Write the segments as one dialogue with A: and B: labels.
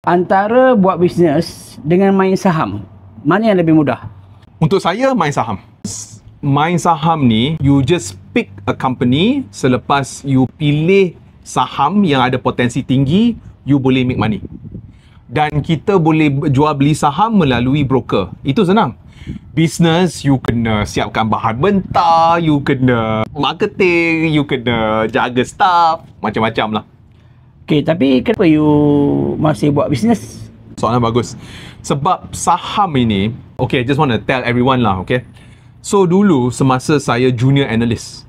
A: Antara buat bisnes dengan main saham, mana yang lebih mudah?
B: Untuk saya, main saham. Main saham ni, you just pick a company, selepas you pilih saham yang ada potensi tinggi, you boleh make money. Dan kita boleh jual beli saham melalui broker. Itu senang. Business, you kena siapkan bahan mentah, you kena marketing, you kena jaga staff, macam-macam lah.
A: Okay, tapi kenapa you masih buat bisnes?
B: Soalan bagus. Sebab saham ini, okay, just want to tell everyone lah, okay. So dulu semasa saya junior analyst,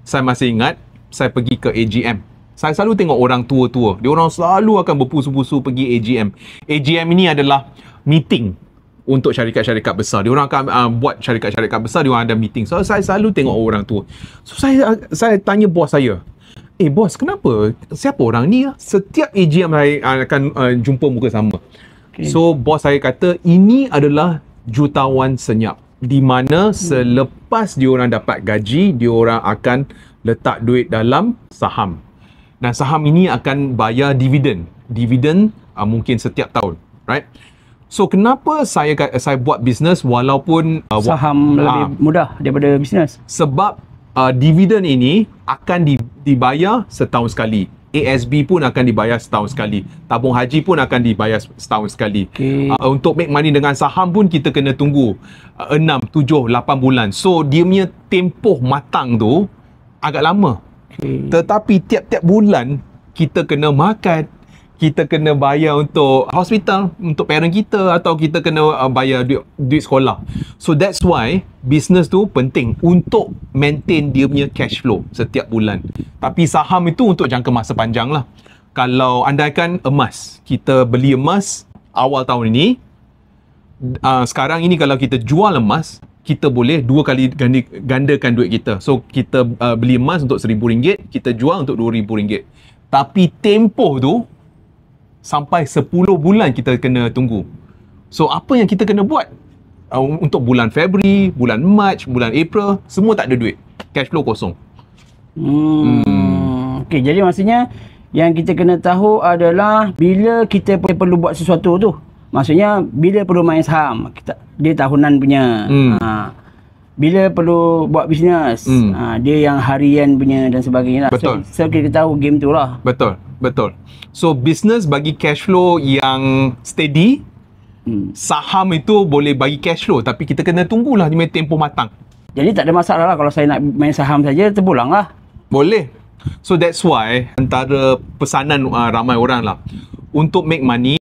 B: saya masih ingat saya pergi ke AGM. Saya selalu tengok orang tua-tua. Dia orang selalu akan berpusu-pusu pergi AGM. AGM ini adalah meeting untuk syarikat-syarikat besar. Dia orang akan buat syarikat-syarikat besar, dia orang ada meeting. So saya selalu tengok orang tua. So saya tanya bos saya, bos, kenapa? Siapa orang ni? Setiap AGM saya akan jumpa muka sama. Okay. So bos saya kata, ini adalah jutawan senyap, di mana selepas diorang dapat gaji, diorang akan letak duit dalam saham. Dan saham ini akan bayar dividen. Dividen mungkin setiap tahun, right? So kenapa saya buat bisnes walaupun
A: saham lebih mudah daripada bisnes? Sebab
B: dividen ini akan dibayar setahun sekali. ASB pun akan dibayar setahun sekali. Tabung haji pun akan dibayar setahun sekali. Okay. Untuk make money dengan saham pun kita kena tunggu 6, 7, 8 bulan. So dia punya tempoh matang tu agak lama. Okay. Tetapi tiap-tiap bulan kita kena makan, kita kena bayar untuk hospital, untuk parent kita, atau kita kena bayar duit sekolah. So that's why business tu penting untuk maintain dia punya cash flow setiap bulan. Tapi saham itu untuk jangka masa panjang lah. Kalau andaikan emas, kita beli emas awal tahun ini, sekarang ini kalau kita jual emas, kita boleh 2 kali gandakan duit kita. So kita beli emas untuk RM1,000, kita jual untuk RM2,000. Tapi tempoh tu sampai 10 bulan kita kena tunggu. So apa yang kita kena buat? Untuk bulan Februari, bulan Mac, bulan April, semua tak ada duit. Cash flow kosong.
A: Okay, jadi maksudnya yang kita kena tahu adalah bila kita perlu buat sesuatu tu. Maksudnya bila perlu main saham, dia tahunan punya. Bila perlu buat bisnes, dia yang harian punya dan sebagainya lah.
B: Betul.
A: So kita tahu game tu lah.
B: Betul. So business bagi cash flow yang steady, saham itu boleh bagi cash flow, tapi kita kena tunggulah dia punya tempoh matang.
A: Jadi tak ada masalah lah kalau saya nak main saham saja, terpulang lah.
B: Boleh. So that's why antara pesanan ramai orang lah, untuk make money